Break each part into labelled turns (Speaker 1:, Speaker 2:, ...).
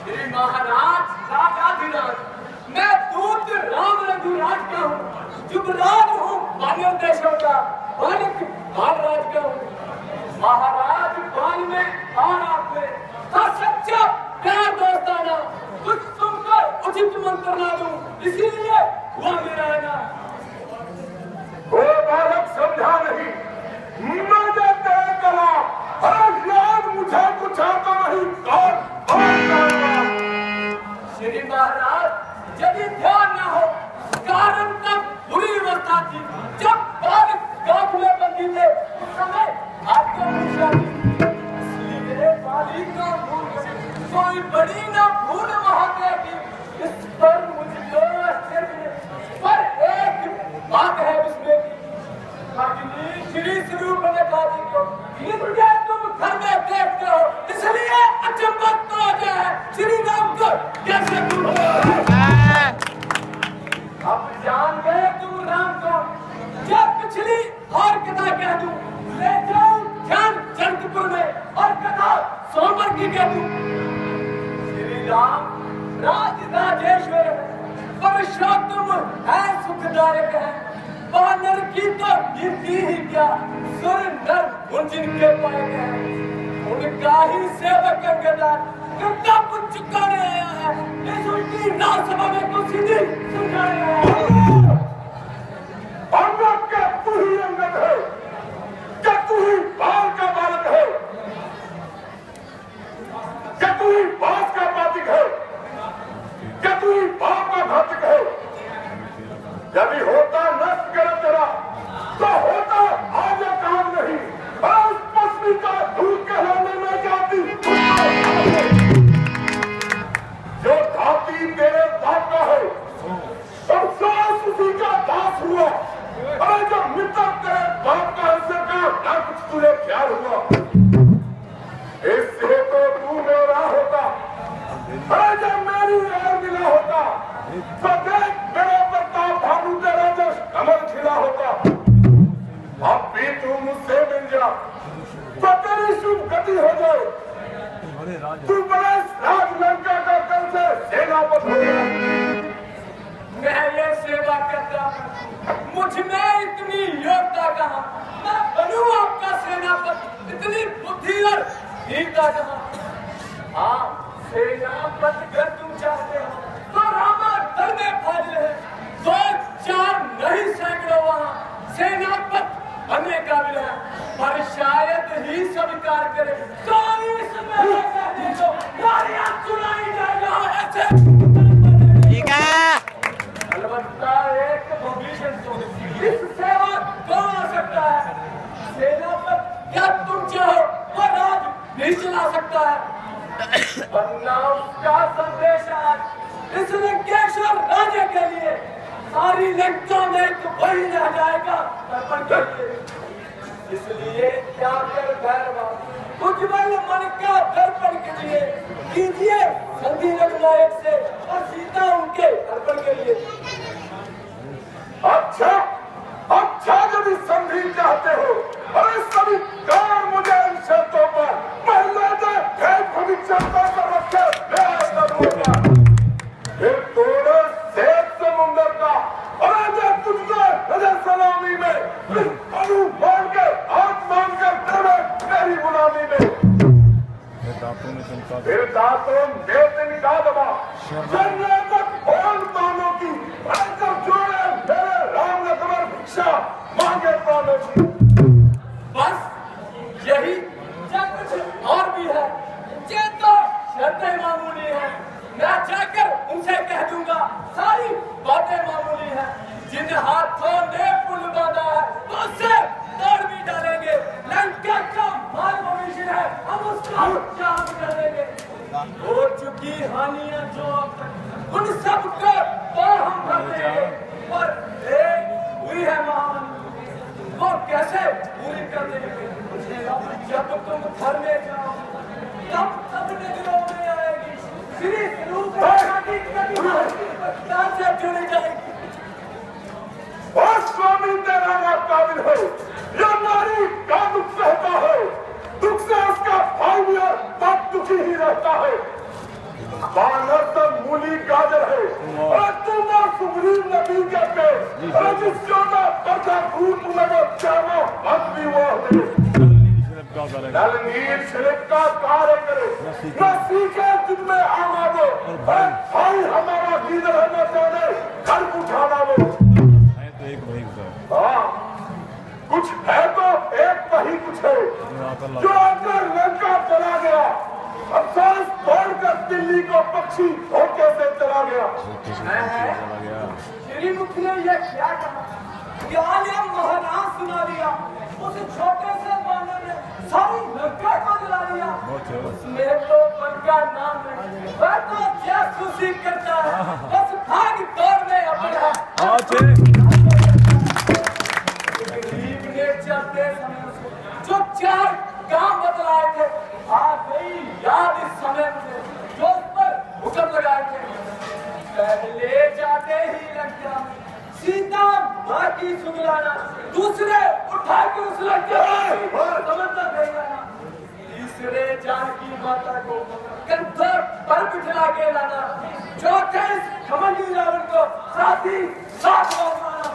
Speaker 1: श्री महाराज राजाधिराज, मैं दूत राम रघुराज का हूँ, युवराज हूँ वानर देशों का, बालक बालराज का हूँ। महाराज बाल में और आप में था सच्चा प्यार दोस्ताना, कुछ सुनकर उचित मंत्र ना दूं, इसीलिए हुआ मेरा आना।
Speaker 2: वो बालक समझा नहीं, मैंने तय करा, हर याद मुझे कुछ आता नहीं,
Speaker 1: श्री महाराज यदि ध्यान न हो, कारण तब बुरी अवस्था थी, जब बालक गांव में बंदी थे, उस समय आपको पूछा थी, इसलिए बाली का भूल कोई बड़ी न भूल महादेव की, इस पर मुझे आश्चर्य, पर एक बात है उसमें की, अग्नि श्री स्वरूप ने कहा जी को, नित्य तुम घर में देखते हो, इसलिए अचंभत तो आ जाए, श्री राम को कैसे तुम अब जान गए तुम राम को, जब पिछली और कथा कह दूं, ले जाऊं ध्यान जनकपुर में और कथा सोमवार की कह दूं। श्री राम राज राजेश्वर है, पुरुषोत्तम है, सुखदायक है, वानर की तो गिनती ही क्या, सुर नर उन जिनके पाए गए, उनका ही सेवक अंगदार गद्दा कुछ चुकाने आया है, इस उल्टी राजसभा में कुछ सीधी सुनाने आया है।
Speaker 2: अंगद का तू ही अंगद है, क्या तू ही बाल का बालक है, क्या तू ही बास का बातिक है, क्या तू ही बाप का घातक है। यदि होता नष्ट कर तेरा तो होता आज काम नहीं, उस पश्चिमी का धूल कहलाने में जाती, जो धाती तेरे बाप का है, अब सास उसी का दास हुआ, अरे जो मित्र तेरे बाप का हिस्से का ना कुछ तुझे प्यार हुआ, इससे तो तू मेरा होता, अरे जब मेरी और मिला होता, तो देख मेरे प्रताप भानु तेरा जो कमल खिला होता, अब भी तू मुझसे मिल जा, तो तेरी शुभ गति हो जाए, तू बड़े राज लंका का कल से सेनापति हो गया।
Speaker 1: मैं ये सेवा करता, मुझ में इतनी योग्यता कहाँ, मैं बनूं आपका सेनापति, इतनी बुद्धि और वीरता कहाँ। हाँ सेनापति अगर तुम चाहते हो तो रामा दल में फाजिल है, 2-4 नहीं सैकड़ों वहाँ सेनापति बनने काबिल है, पर शायद ही स्वीकार करे तो इसमें तो नारियां चुराई जाएगा। ऐसे
Speaker 3: ठीक है,
Speaker 1: अलबत्ता एक भविष्य तो इस सेवा कौन आ सकता है, सेनापति क्या तुम चाहो वो राज नहीं चला सकता है, वरना उसका संदेश आज इस लंकेश्वर राजा के लिए सारी लंका में एक वही रह जाएगा तर्पण के लिए। इसलिए क्या कर भैरवा उज्जवल मन का दर्पण कीजिए संधि रघुनायक से और सीता उनके अर्पण के लिए।
Speaker 2: अच्छा अच्छा यदि संधि चाहते हो, अरे सभी काम मुझे इन शर्तों पर पहले से भविष्य कर रखे, फिर तोड़े सेब समुंदर का, अरे जब तुझको नजर सलामी में फिर अनु मान के हाथ मान कर तेरे तेरी गुलामी में, फिर दांतों देते निकाल दबा जन्नत तक और मानो की, जब जोड़े मेरे राम लक्ष्मण भिक्षा मांगे पानो की।
Speaker 1: बस यही या कुछ और भी है, ये तो शर्तें मामूली है, मैं जाकर उनसे कह दूंगा सारी बातें मामूली है, जिन हाथों ने पुल बांधा है तो उससे तोड़ भी डालेंगे, लंका का माल मवेशी है हम उसका जाम कर देंगे, हो चुकी हानियां जो अब तक उन सब को तो हम भर देंगे, और एक हुई है महान वो कैसे पूरी कर देंगे। जब तुम घर में जाओ तब सब नजरों में आएगी श्री स्वरूप से जुड़ी जाएगी।
Speaker 2: और स्वामी तेरा ना काबिल है, यह नारी का दुख सहता है, दुख से उसका भाई भी और बाप दुखी ही रहता है। बानर तो मूली गाजर है और तुम और सुग्रीव नदी के पेड़ और जिस चौथा पर्दा भूत में वो चारों हक भी वो है नल नील शिल्प का कार्य करे न सीखे जिनमें आना वो भाई हमारा लीडर है न जाने घर उठाना वो हाँ कुछ है तो एक वही कुछ है जो अगर लंका चला गया अफसोस छोड़कर दिल्ली को पक्षी धोखे से चला गया
Speaker 1: श्री मुखी ने यह क्या कहा ज्ञान या महाराज सुना दिया उस छोटे से बानर ने सारी लंका को जला दिया उसमें तो मन का नाम नहीं वह तो जासूसी करता है बस भाग दौड़ में अपना गरीब ने चलते समय जो 4 काम बतलाए थे आ गई याद इस समय मुझे जो उस पर हुक्म लगाए थे पहले जाते ही लंका सीता माँ की सुगलाना दूसरे उठा के उस लंका समझना देगा तीसरे जानकी माता को कंधे पर बिठा के लाना चौथे खमंडी रावण को साथी साथ लाना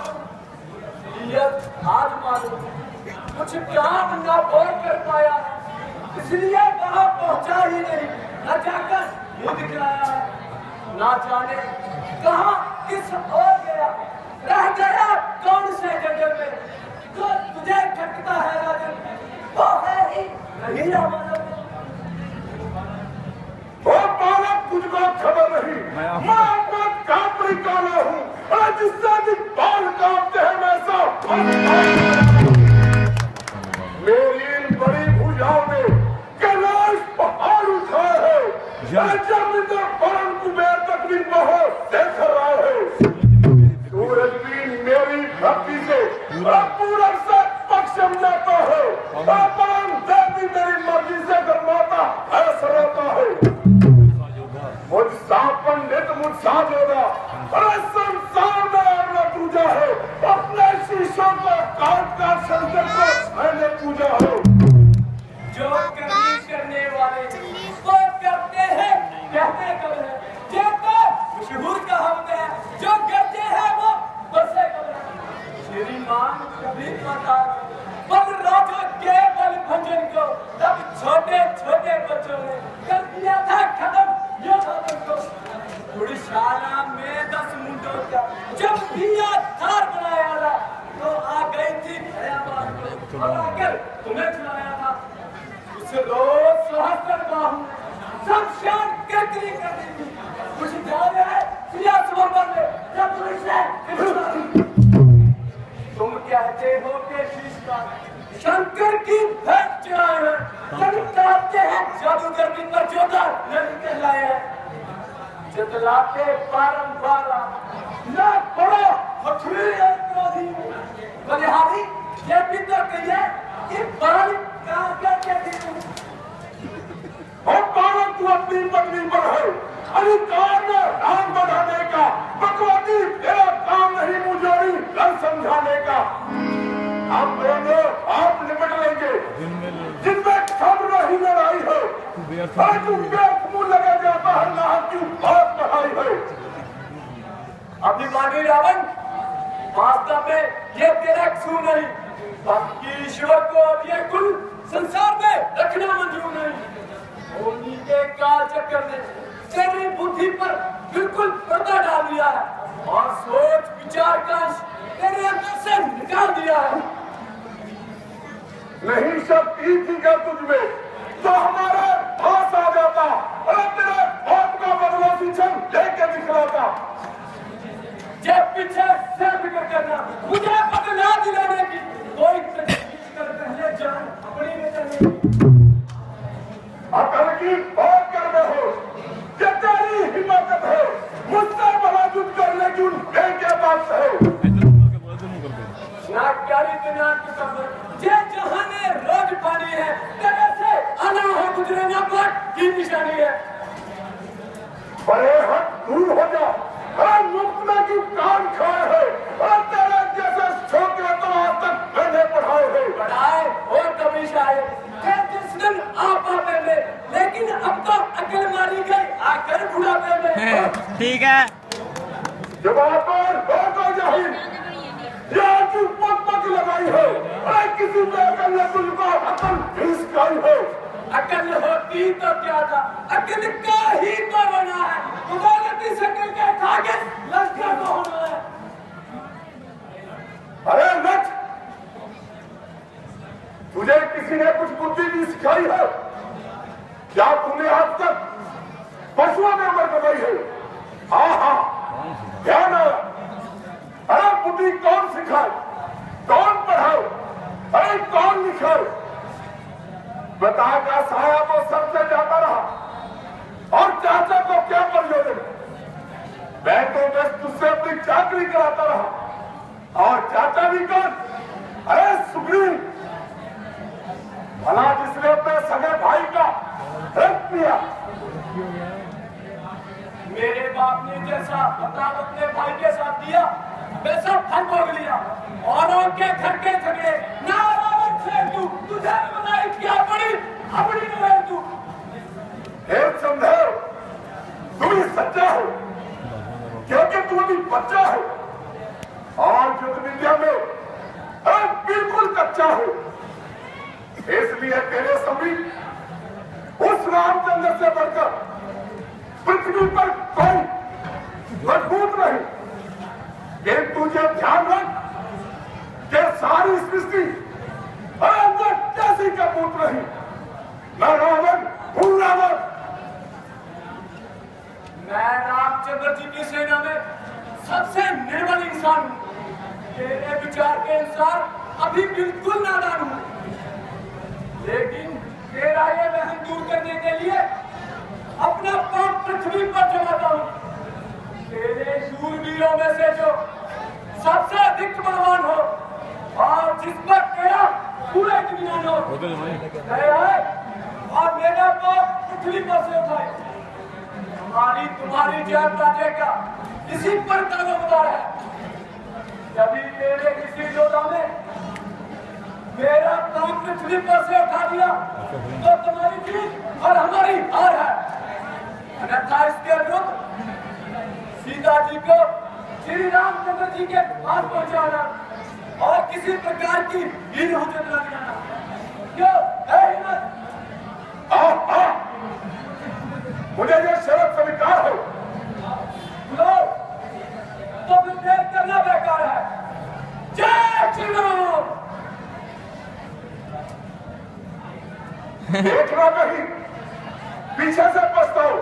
Speaker 1: आज मालूम कुछ काम न बोल कर पाया इसलिए वहां पहुंचा ही नहीं न जाकर युद्ध दिखलाया ना जाने कहां किस ओर गया रह गया कौन से जंगल में जो तुझे ठगता है राजन वो है ही नहीं हमारा
Speaker 2: वो बालक तुझको खबर नहीं मैं अपना कापड़ी काला हूँ और जिससे भी बाल कांपते हैं मैं सब मेरी इन बड़ी भुजाओं ने कैलाश पहाड़ उठाए है जब इधर परम कुबेर तक भी बहुत देख रहा है सूरज भी मेरी भक्ति से पूरब से पक्षम जाता है परम देव भी मेरी मर्जी से गरमाता ऐसा रहता है मुझ सा पंडित मुझ सा जोड़ा अरे संसार में अपना पूजा है अपने शीशों को काट काट शंकर को मैंने पूजा है
Speaker 1: जो करने वाले वो करते हैं कहते कब है ये तो मशहूर कहावत है जो करते हैं वो बसे कब है श्रीमान कभी पता बल राजा के बल भंजन को तब छोटे छोटे बच्चों ने कर दिया था खत्म योद्धा को गुड़शाला में 10 मुंडों का जब दिया थार बनाया था तो आ गई थी भयाबान को और आकर तुम्हें खिलाया था उस रोज सहस्त्र बाहु सब शांत करके कर दी थी कुछ ध्यान है सिया सुबह में जब तुम कहते हो कि शीश का शंकर की भेंट चढ़ाए हैं तभी कहते हैं जादूगर की पर जोधा नहीं कहलाए हैं जतलाते बारंबार न पड़ो हथुड़ी क्रोधी बलिहारी ये भी तो कहिए कि बाल कहाँ करके दी
Speaker 2: और बालक तू अपनी पत्नी पर है अधिकार में नाम बढ़ाने का बकवादी तेरा काम नहीं मुझोरी घर समझाने का हम दोनों आप निपट लेंगे जिनमें खबर ही लड़ाई है मुंह लगा जाता है ना क्यों बहुत बढ़ाई है
Speaker 1: अभिमानी रावण वास्तव में ये तेरा कसूर नहीं बाकी ईश्वर को अब ये कुल संसार में रखना मंजूर नहीं होली के काल चक्कर ने तेरी बुद्धि पर बिल्कुल पर्दा डाल दिया है और सोच विचार का अंश तेरे अंदर से निकाल दिया है
Speaker 2: नहीं शक्ति थी क्या तुझमें तो हमारे पास आ जाता और तेरे बाप का बदला सिंचन लेके दिखलाता
Speaker 1: जब पीछे से फिक्र करना मुझे बदला दिलाने की कोई तजवीज कर पहले जान अपनी में चले
Speaker 2: अकल की बात कर रहे हो ये तेरी हिम्मत है मुझसे बड़ा युद्ध करने की उनके क्या बात है
Speaker 1: ना प्यारी दुनिया की कब्र ये जहां ने रोज पानी है तेरे से आना हो गुजरे ना बात की निशानी है
Speaker 2: बड़े हट दूर हो जा हर मुफ्त में की कान खाए है और तेरे जैसे छोकरे तो आज तक मैंने पढ़ाए है
Speaker 1: पढ़ाए और कभी शायद जिस दिन आप आते थे लेकिन अब तो अकल मारी गई आकर बुढ़ा
Speaker 3: ठीक है।
Speaker 2: जवाब और जाहिर यार तू पग लगाई हो, अरे किसी ने अकल ने तुझको अकल भी सिखाई हो।
Speaker 1: अकल होती तो क्या था, अकल का ही तो बना है। गलती से करके खाके लड़का को होना है।
Speaker 2: अरे लट, तुझे किसी ने कुछ बुद्धि भी सिखाई है? क्या तूने आज तक पशुओं में उम्र कमाई है? हाँ ध्यान आया। अरे बुद्धि कौन सिखाए, कौन पढ़ाओ, अरे कौन लिखाओ? बता का साया तो सबसे जाता रहा और चाचा को क्या प्रयोजन? मैं तो बस तुझसे अपनी चाकरी कराता रहा और चाचा भी कौन? अरे सुग्रीव, भला जिसने अपने सगे भाई का रख लिया।
Speaker 1: मेरे बाप ने जैसा बता अपने भाई के साथ दिया वैसा फल भोग लिया। औरों के घर के झगड़े नाराज से तुझे बनाई क्या बड़ी अपनी नजर तू।
Speaker 2: हे समझो, तुम ही सच्चा हो क्योंकि तुम भी बच्चा हो और युद्ध विद्या में बिल्कुल कच्चा हो। इसलिए तेरे समीप उस रामचंद्र से बढ़कर पृथ्वी पर कोई मजबूत नहीं। लेकिन तुझे ध्यान रख कि सारी सृष्टि अंदर कैसी का पुत्र नहीं, मैं रावण हूं रावण।
Speaker 1: मैं रामचंद्र जी की सेना में सबसे निर्बल इंसान हूं। तेरे विचार के अनुसार अभी बिल्कुल नादान हूं, लेकिन तेरा ये वहम दूर करने के लिए अपना पाप पृथ्वी पर जमाता हूं। तेरे शूरवीरों में से जो सबसे अधिक बलवान हो और जिस पर तेरा पूरा इत्मीनान हो और मेरा पाप पृथ्वी पर से उठाए। तुम्हारी जय प्राजय का इसी पर दारोमदार है। कभी तेरे किसी योद्धा ने मेरा पाप पृथ्वी पर से उठा दिया तो तुम्हारी जीत और हमारी हार है। अन्यथा इसके विरुद्ध सीता जी को श्री रामचंद्र जी के पास पहुंचाना और किसी प्रकार की हीन हुज्जत न दिलाना। क्यों है हिम्मत?
Speaker 2: मुझे ये शर्त स्वीकार हो।
Speaker 1: लो, तो फिर देर करना बेकार है। जय श्री राम।
Speaker 2: देखना नहीं, पीछे से पछताओ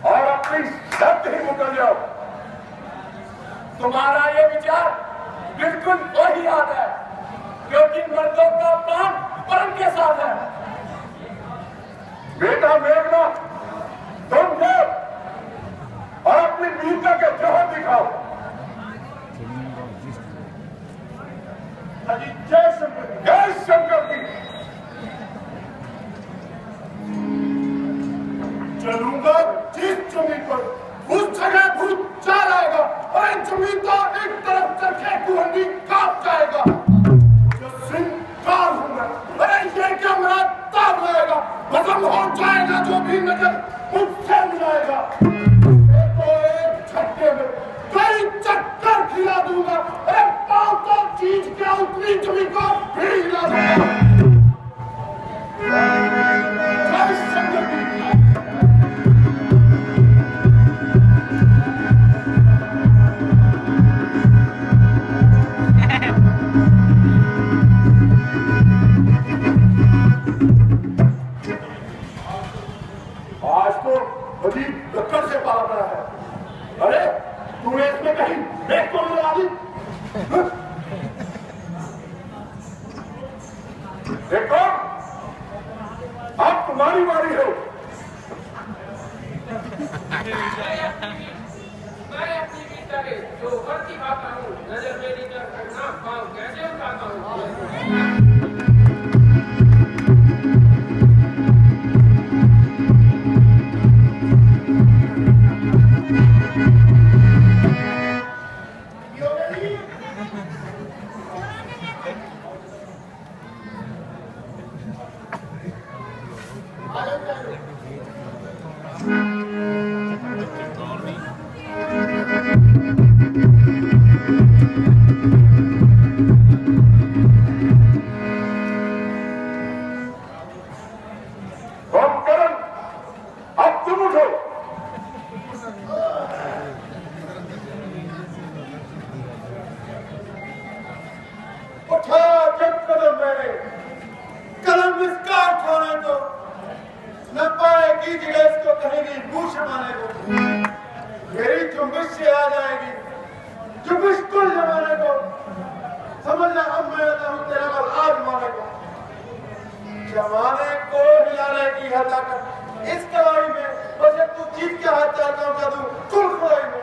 Speaker 2: और अपनी शर्त ही मुकर जाओ।
Speaker 1: तुम्हारा ये विचार बिल्कुल वही याद है, क्योंकि मर्दों का प्राण परम के साथ है।
Speaker 2: बेटा मेघना, तुम जाओ और अपनी वीरता के जौहर दिखाओ। जय शंकर, जय शंकर की। चलूंगा जिस जमीन पर उस जगह भूचाल आएगा और एक जमीन का एक तरफ चरखे कुहनी कांप जाएगा। जो सिंह काल हूं मैं, अरे ये क्या मेरा ताब लाएगा, खत्म हो जाएगा जो भी नजर मुझसे मिलाएगा। तो एक झटके में कई चक्कर खिला दूंगा, अरे पांव तो चीज के उतनी जमीन को भी हिला दूंगा। जय शंकर की। लक्कड़ से पाला पड़ा है। अरे तूने इसमें कहीं देख तो लगा दी? देखो अब तुम्हारी बारी है।
Speaker 4: मैं अपनी गीता के जो वर्ती खाता हूँ, नजर मेरी तरफ ना पाऊँ कैसे उठाता हूँ।
Speaker 2: जमाने को हिलाने की है ताकत इस कलाई में, बस तू जीत के हाथ चाहता हूँ क्या तू कुल खुलाई में।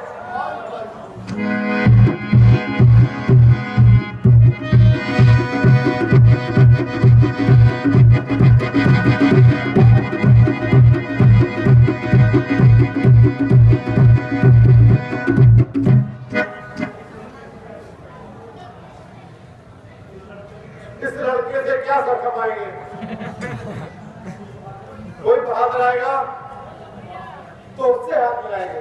Speaker 2: इस लड़के से क्या सर कमाएंगे? कोई बहादुर आएगा तो उससे हाथ मिलाएंगे।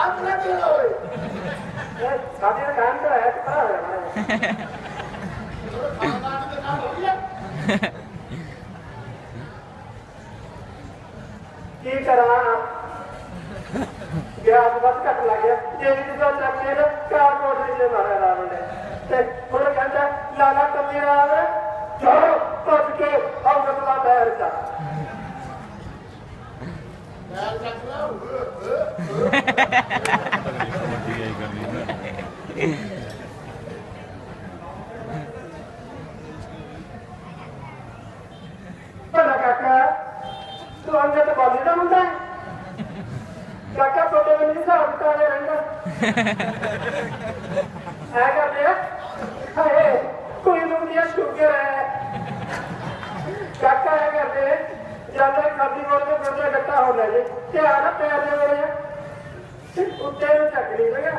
Speaker 2: आप ना चलो शादी का काम तो है खड़ा है हमारे की करा गया बस कट लग गया ये भी तो लगने ना कार कोट से मारा रावण ने ते थोड़ा घंटा लाला कमी आवे चलो पद के और बदला बैर जा बड़ा काका तू अंदर तो बाली का मुंडा है काका छोटे में नहीं साहब का है रंगा है कर दिया है कोई लोग दिया शुगर है काका है कर दे ज्यादा खादी बोल के बंदा इकट्ठा हो जाए क्या ना पैर ले रहे उत्ते में चकड़ी लगा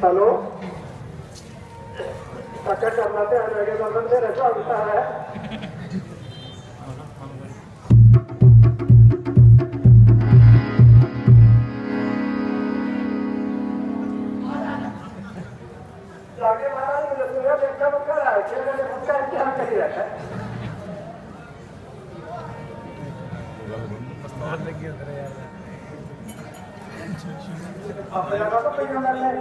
Speaker 2: हेलो अच्छा करना ध्यान रखे तो बंदे रखा होता है जाके महाराज मुझे पूरा देखा कर रहा है खेल में उसका इंतजार कर ही रहता है अपने लगा तो पैसा मिलना है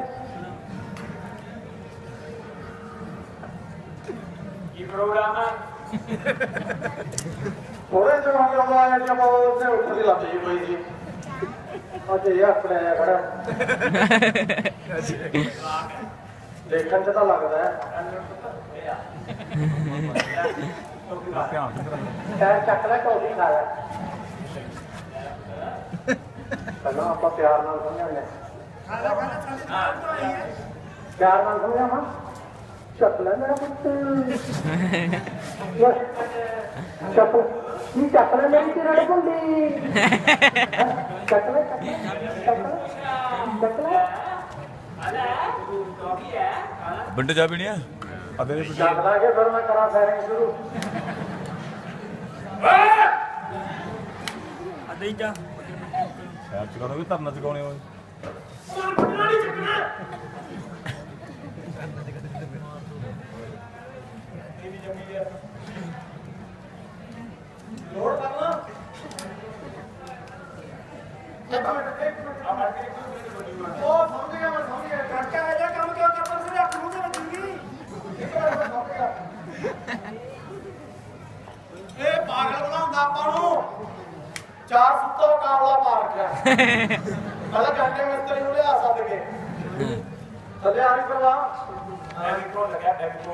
Speaker 1: ये प्रोग्राम है
Speaker 2: थोड़े जो हम लोग आए जब उसने उठ के लाते हैं भाई जी अच्छा ये अपने खड़ा देखने से तो लगता है पैर चकला टोली खाया पहला आप प्यार नाल समझाने प्यार नाल समझा मां चकला मेरा पुत्र चकला ये चकला मेरी तेरे कुंडी चकला चकला चकला
Speaker 3: बंटे जा भी नहीं है अब मेरे
Speaker 2: चकला के फिर मैं करा फायरिंग शुरू
Speaker 3: अदे जा यार चुकाना भी धरना चुकाने हो
Speaker 2: लोड करना ओ समझ गया मैं समझ गया काका है जा काम क्यों करता से आप मुंह से बचूंगी ए पागल बनाਉਂਦਾ ਆਪਾਂ ਨੂੰ चार सुत्ता कावला मार के मतलब घंटे मिस्त्री ਨੂੰ ਲਿਆ ਸੱਦ ਕੇ ਥੱਲੇ ਆਣੀ ਪਰਵਾ
Speaker 1: एमी को लगा एमी को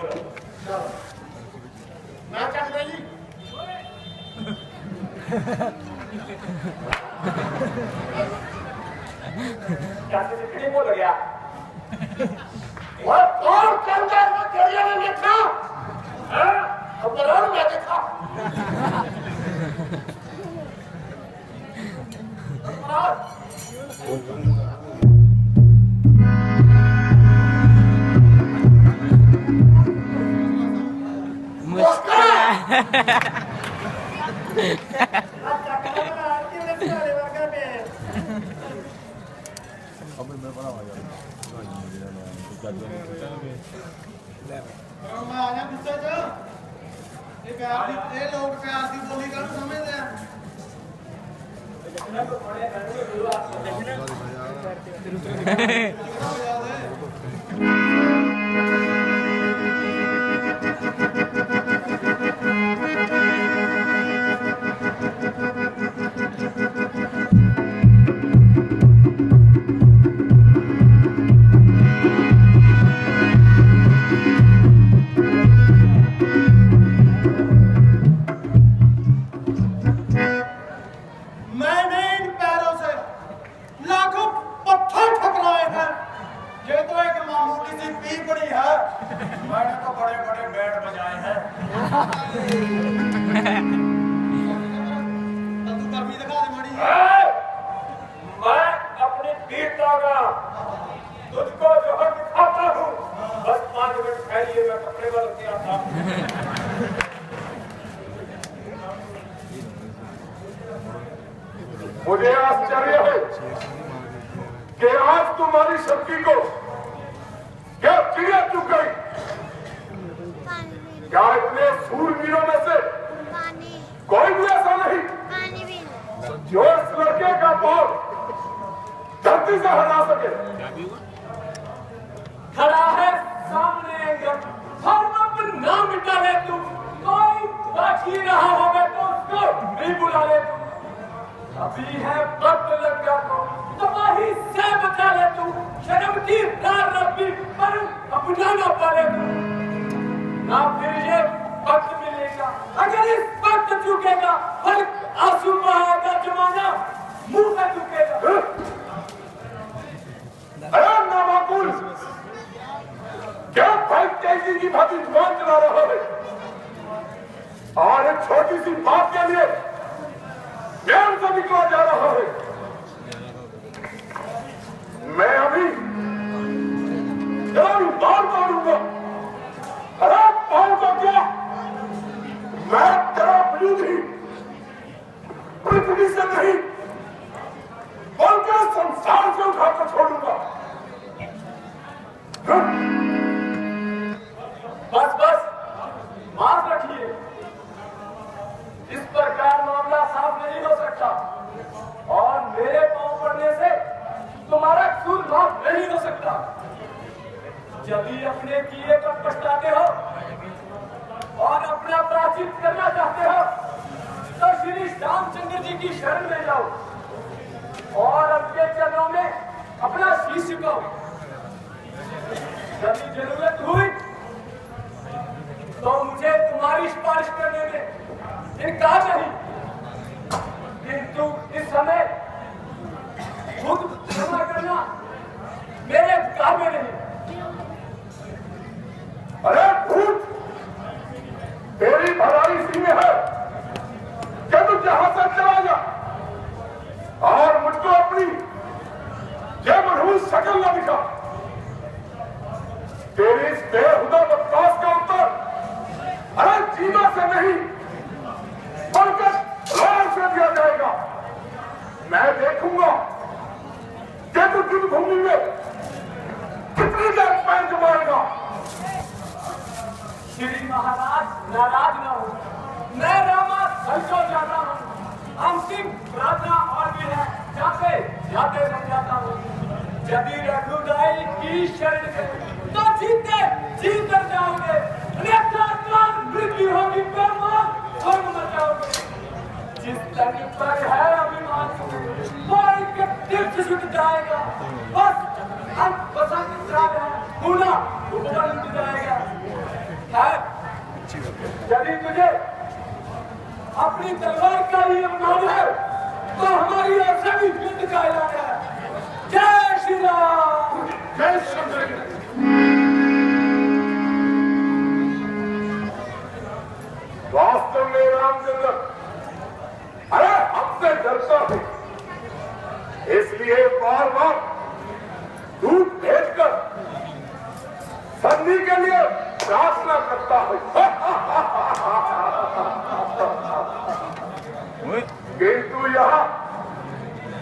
Speaker 2: ਚਲੋ ਮੈਂ ਚੱਲ ਰਹੀ
Speaker 1: चाचे से कितनी बोल गया
Speaker 2: और कौन मैं तेरे ने देखा हैं खबर और मैं देखा
Speaker 5: मैं आ गया गुस्से च ये प्यार दी ये लोग प्यार दी बोली कर समझदे हैं मैंने इन पैरों से लाखों पत्थर ठकराए हैं। ये तो एक मामूली सी पीपड़ी है, मैंने तो बड़े बड़े बैंड बजाए हैं। तू कर्मी दिखा दे मड़ी।
Speaker 2: मैं अपनी वीरता का तुझको जो है दिखाता हूँ। बस 5 मिनट ठहरिए, मैं कपड़े बदल के आता हूँ। मुझे आश्चर्य है कि आज तुम्हारी शक्ति को क्या चिड़िया चुक गई। क्या इतने सूरवीरों में से कोई भी ऐसा नहीं जो इस लड़के का पांव धरती से हटा सके।
Speaker 1: खड़ा है सामने एकदम, हम अपना नाम मिटा ले तू, कोई बाकी रहा होगा तो उसको भी बुला ले तू। अभी है वक्त लगा तो तबाही से बचा ले तू, शर्म की दार रब्बी पर अपना ना पाले तू। ना फिर ये वक्त मिलेगा अगर इस वक्त चुकेगा, हर आंसू बहाएगा जमाना मुंह में चुकेगा।
Speaker 2: अरे नामाकुल, क्या भाई तेजी की भांति जुबान चला रहा है और एक छोटी सी बात के लिए ज्ञान से निकला जा रहा है। मैं अभी तेरा बाल मारूंगा। अरे पाँव का क्या, मैं तेरा वजूद ही पृथ्वी से नहीं बल्कि संसार से उठाकर छोड़ूंगा।
Speaker 1: बस बस माफ रखिए, इस प्रकार मामला साफ नहीं हो सकता और मेरे पांव पड़ने से तुम्हारा कसूर माफ नहीं हो सकता। जब भी अपने किए पर पछताते हो और अपना प्रायश्चित करना चाहते हो तो श्री रामचंद्र जी की शरण में जाओ और उनके चरणों में अपना शीश झुकाओ। जब जरूरत हुई तो मुझे तुम्हारी सिफारिश करने में इनकार नहीं, किंतु इस समय खुद क्षमा करना मेरे अधिकार में नहीं।
Speaker 2: अरे भूत, तेरी भलाई इसी में है कि तू जहां से चला जा और मुझको अपनी ये मनहूस शक्ल न दिखा। तेरी इस बेहुदा बकवास का उत्तर अरे जीना से नहीं बल्कि रोल से दिया जाएगा। मैं देखूंगा कि तू युद्धभूमि में कितनी देर पैर जमाएगा।
Speaker 1: श्री महाराज नाराज न हो, मैं रामा हल्को जाता हूँ, अंतिम प्रार्थना और भी है, जाते जाते समझाता हूँ। यदि रघुदाई की शरण में तो जीते जी कर जाओगे, अन्यथा मृत्यु होगी, बेमान स्वर्ग मर जाओगे। जिस तन पर है अभिमान वो इनके दिल से छूट जाएगा। बस हम बसंत राग है, खूना ऊपर उठ जाएगा। यदि तुझे अपनी तलवार का ही अपमान है तो हमारी ओर से भी युद्ध का ऐलान है। जय श्री राम,
Speaker 2: जय शंकर। वास्तव में रामचंद्र अरे हमसे डरता है, इसलिए बार बार दूध भेजकर संधि के लिए प्रार्थना करता है। किंतु यहाँ